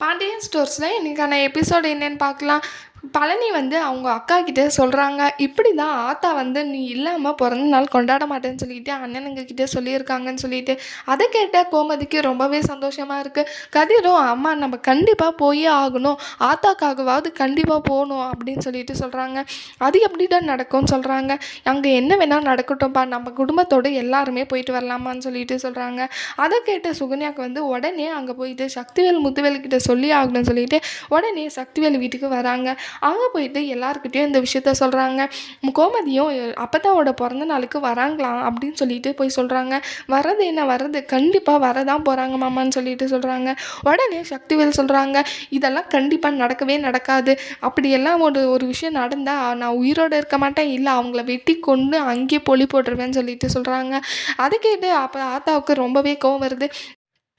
பாண்டியன் ஸ்டோர்ஸில் இன்றைக்கான எபிசோடு என்னென்னு பார்க்கலாம். பழனி வந்து அவங்க அக்கா கிட்டே சொல்கிறாங்க, இப்படி தான் ஆத்தா வந்து நீ இல்லாமல் பிறந்த நாள் கொண்டாட மாட்டேன்னு சொல்லிட்டு அண்ணனுங்க கிட்டே சொல்லியிருக்காங்கன்னு சொல்லிட்டு அதை கேட்ட கோமதிக்கு ரொம்பவே சந்தோஷமாக இருக்குது. கதிரும் அம்மா நம்ம கண்டிப்பாக போயே ஆகணும், ஆத்தாக்காகவாவது கண்டிப்பாக போகணும் அப்படின்னு சொல்லிட்டு சொல்கிறாங்க. அது எப்படி தான் நடக்கும்னு சொல்கிறாங்க. அங்கே என்ன வேணால் நடக்கட்டும்ப்பா, நம்ம குடும்பத்தோடு எல்லாருமே போயிட்டு வரலாமான்னு சொல்லிட்டு சொல்கிறாங்க. அதை கேட்ட சுகன்யாவுக்கு வந்து உடனே அங்கே போயிட்டு சக்திவேல் முத்துவேல் கிட்ட சொல்லி ஆகணும்னு சொல்லிட்டு உடனே சக்திவேல் வீட்டுக்கு வராங்க. அங்கே போயிட்டு எல்லாருக்கிட்டையும் இந்த விஷயத்த சொல்கிறாங்க. கோமதியும் அப்பத்தாவோட பிறந்த நாளுக்கு வராங்களாம் அப்படின்னு சொல்லிட்டு போய் சொல்கிறாங்க. வர்றது என்ன, வர்றது கண்டிப்பாக வரதான் போகிறாங்க மாமான்னு சொல்லிட்டு சொல்கிறாங்க. உடனே சக்திவேல் சொல்கிறாங்க, இதெல்லாம் கண்டிப்பாக நடக்கவே நடக்காது, அப்படியெல்லாம் ஒரு விஷயம் நடந்தால் நான் உயிரோடு இருக்க மாட்டேன், இல்லை அவங்கள வெட்டி கொண்டு அங்கேயே பொலி போட்டுருவேன்னு சொல்லிட்டு சொல்கிறாங்க. அதை கேட்டு அப்போ ஆத்தாவுக்கு ரொம்பவே கோவம் வருது.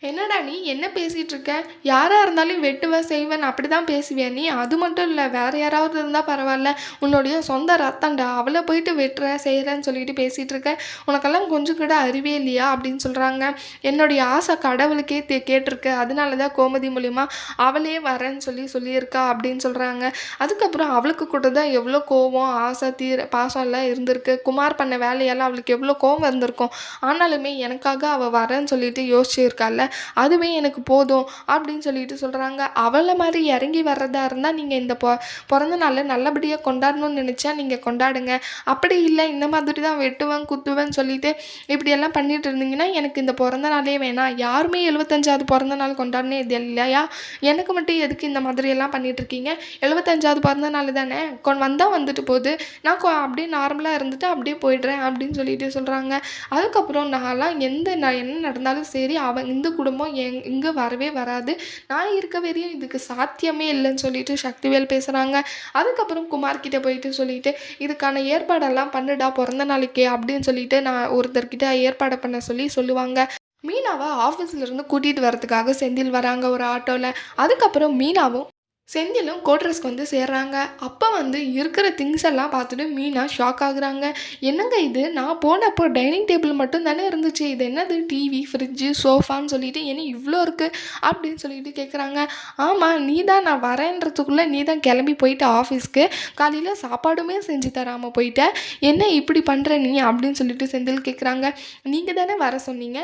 என்னடா நீ என்ன பேசிகிட்டு இருக்க, யாராக இருந்தாலும் வெட்டுவேன் செய்வேன் அப்படி தான் பேசுவேன் நீ, அது மட்டும் இல்லை வேறு யாராவது இருந்தால் பரவாயில்ல, உன்னுடைய சொந்த ரத்தம்டா, அவளை போயிட்டு வெட்டுறேன் செய்கிறேன்னு சொல்லிட்டு பேசிகிட்டு இருக்க, உனக்கெல்லாம் கொஞ்சம் கூட அறிவே இல்லையா அப்படின்னு சொல்கிறாங்க. என்னுடைய ஆசை கடவுளுக்கே கேட்டிருக்கு, அதனால தான் கோமதி மூலிமா அவளே வரேன்னு சொல்லியிருக்கா அப்படின்னு சொல்கிறாங்க. அதுக்கப்புறம் அவளுக்கு கூட தான் எவ்வளோ கோவம் ஆசை பாசம் எல்லாம் இருந்திருக்கு. குமார் பண்ண வேலையெல்லாம் அவளுக்கு எவ்வளோ கோவம் இருந்திருக்கும், ஆனாலுமே எனக்காக அவள் வரேன்னு சொல்லிட்டு யோசிச்சிருக்கால, அதுவே எனக்கு போதும் அப்படின்னு சொல்லிட்டு சொல்கிறாங்க. அவளை மாதிரி இறங்கி வர்றதா இருந்தால் நீங்கள் இந்த பிறந்த நாளில் நல்லபடியாக கொண்டாடணும்னு நினச்சா நீங்கள் கொண்டாடுங்க, அப்படி இல்லை இந்த மாதிரி தான் வெட்டுவேன் குத்துவேன்னு சொல்லிட்டு இப்படியெல்லாம் பண்ணிட்டு இருந்தீங்கன்னா எனக்கு இந்த பிறந்த நாளே வேணாம், யாருமே 75வது பிறந்த நாள் கொண்டாடினே இது இல்லையா, எனக்கு மட்டும் எதுக்கு இந்த மாதிரியெல்லாம் பண்ணிகிட்ருக்கீங்க, 75வது பிறந்த நாள் தானே வந்தால் வந்துட்டு போகுது, நான் அப்படியே நார்மலாக இருந்துட்டு அப்படியே போயிடுறேன் அப்படின்னு சொல்லிட்டு சொல்கிறாங்க. அதுக்கப்புறம் நான் என்ன நடந்தாலும் சரி இந்த குடும்பம் இங்கே வரவே வராது, நான் இருக்க வரையும் இதுக்கு சாத்தியமே இல்லைன்னு சொல்லிட்டு சக்திவேல் பேசுகிறாங்க. அதுக்கப்புறம் குமார்கிட்ட போயிட்டு சொல்லிட்டு இதுக்கான ஏற்பாடெல்லாம் பண்ணுடா பிறந்த நாளைக்கே அப்படின்னு சொல்லிட்டு நான் ஒருத்தர்கிட்ட ஏற்பாடு பண்ண சொல்லுவாங்க. மீனாவை ஆஃபீஸ்லேருந்து கூட்டிகிட்டு வரதுக்காக செந்தில் வராங்க ஒரு ஆட்டோவில். அதுக்கப்புறம் மீனாவும் செந்திலும் கோட்ரஸ்க்கு வந்து சேர்றாங்க. அப்போ வந்து இருக்கிற திங்ஸ் எல்லாம் பார்த்துட்டு மீனா ஷாக் ஆகுறாங்க. என்னங்க இது, நான் போனப்போ டைனிங் டேபிள் மட்டும் தானே இருந்துச்சு, இது என்னது டிவி ஃப்ரிட்ஜு சோஃபான்னு சொல்லிட்டு என்ன இவ்வளோ இருக்குது அப்படின்னு சொல்லிட்டு கேட்குறாங்க. ஆமாம், நீ தான் நான் வரேன்றதுக்குள்ளே நீ தான் கிளம்பி போயிட்ட ஆஃபீஸ்க்கு, காலையில் சாப்பாடுமே செஞ்சு தராமல் போயிட்ட, என்ன இப்படி பண்ணுற நீ அப்படின்னு சொல்லிட்டு செந்தில் கேட்குறாங்க. நீங்கள் தானே வர சொன்னீங்க,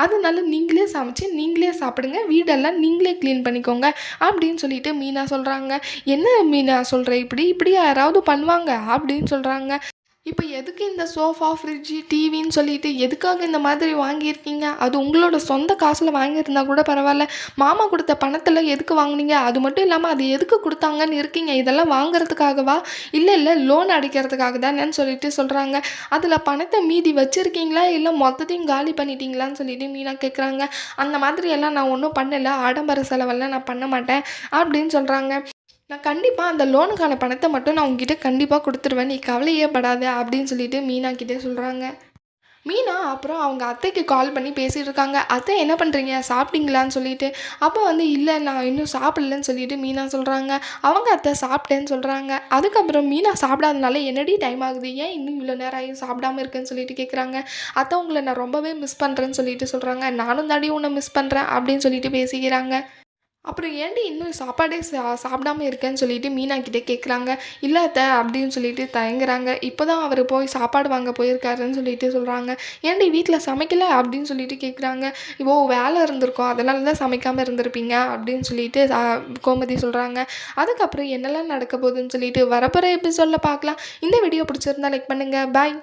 அதனால நீங்களே சமைச்சு நீங்களே சாப்பிடுங்க, வீடெல்லாம் நீங்களே க்ளீன் பண்ணிக்கோங்க அப்படின்னு சொல்லிட்டு மீனா சொல்கிறாங்க. என்ன மீனா சொல்கிற, இப்படி யாராவது பண்ணுவாங்க அப்படின்னு சொல்கிறாங்க. இப்போ எதுக்கு இந்த சோஃபா ஃப்ரிட்ஜு டிவின்னு சொல்லிட்டு எதுக்காக இந்த மாதிரி வாங்கியிருக்கீங்க, அது உங்களோட சொந்த காசில் வாங்கியிருந்தா கூட பரவாயில்ல, மாமா கொடுத்த பணத்தில் எதுக்கு வாங்கினீங்க, அது மட்டும் இல்லாமல் அது எதுக்கு கொடுத்தாங்கன்னு இருக்கீங்க, இதெல்லாம் வாங்குறதுக்காகவா, இல்லை லோன் அடிக்கிறதுக்காக தானேன்னு சொல்லிட்டு சொல்கிறாங்க. அதில் பணத்தை மீதி வச்சுருக்கீங்களா இல்லை மொத்தத்தையும் காலி பண்ணிட்டீங்களான்னு சொல்லிட்டு மீனா கேட்குறாங்க. அந்த மாதிரியெல்லாம் நான் ஒன்றும் பண்ணலை, ஆடம்பர செலவெல்லாம் நான் பண்ண மாட்டேன் அப்படின்னு சொல்கிறாங்க. நான் கண்டிப்பாக அந்த லோனுக்கான பணத்தை மட்டும் நான் உங்ககிட்ட கண்டிப்பாக கொடுத்துருவேன், நீ கவலையே படாத அப்படின்னு சொல்லிட்டு மீனா கிட்டே சொல்கிறாங்க. மீனா அப்புறம் அவங்க அத்தைக்கு கால் பண்ணி பேசிகிட்டு இருக்காங்க. அத்தை என்ன பண்ணுறீங்க, சாப்பிட்டீங்களான்னு சொல்லிட்டு. அப்போ வந்து இல்லை நான் இன்னும் சாப்பிடலன்னு சொல்லிட்டு மீனா சொல்கிறாங்க. அவங்க அத்தை சாப்பிட்டேன்னு சொல்கிறாங்க. அதுக்கப்புறம் மீனா சாப்பிடாதனால என்னடி டைம் ஆகுது, ஏன் இன்னும் இவ்வளோ நேரம் ஆகியும் சாப்பிடாமல் இருக்குன்னு சொல்லிட்டு கேட்குறாங்க. அத்தை உங்களை நான் ரொம்பவே மிஸ் பண்ணுறேன்னு சொல்லிட்டு சொல்கிறாங்க. நானும் தாடி உன்னை மிஸ் பண்ணுறேன் அப்படின்னு சொல்லிட்டு பேசிக்கிறாங்க. அப்புறம் ஏன்டி இன்னும் சாப்பாடே சாப்பிடாம இருக்கேன்னு சொல்லிட்டு மீனா கிட்டே கேட்குறாங்க. இல்லை அத்தை அப்படின்னு சொல்லிட்டு தயங்குறாங்க. இப்போ தான் அவர் போய் சாப்பாடு வாங்க போயிருக்காருன்னு சொல்லிட்டு சொல்கிறாங்க. ஏன்டி வீட்டில் சமைக்கலை அப்படின்னு சொல்லிட்டு கேட்குறாங்க. வேலை இருந்திருக்கும் அதனால தான் சமைக்காமல் இருந்திருப்பீங்க அப்படின்னு சொல்லிட்டு கோமதி சொல்கிறாங்க. அதுக்கப்புறம் என்னெல்லாம் நடக்க போகுதுன்னு சொல்லிட்டு வரப்போகிற எபிசோடில் பார்க்கலாம். இந்த வீடியோ பிடிச்சிருந்தா லைக் பண்ணுங்கள். பாய்.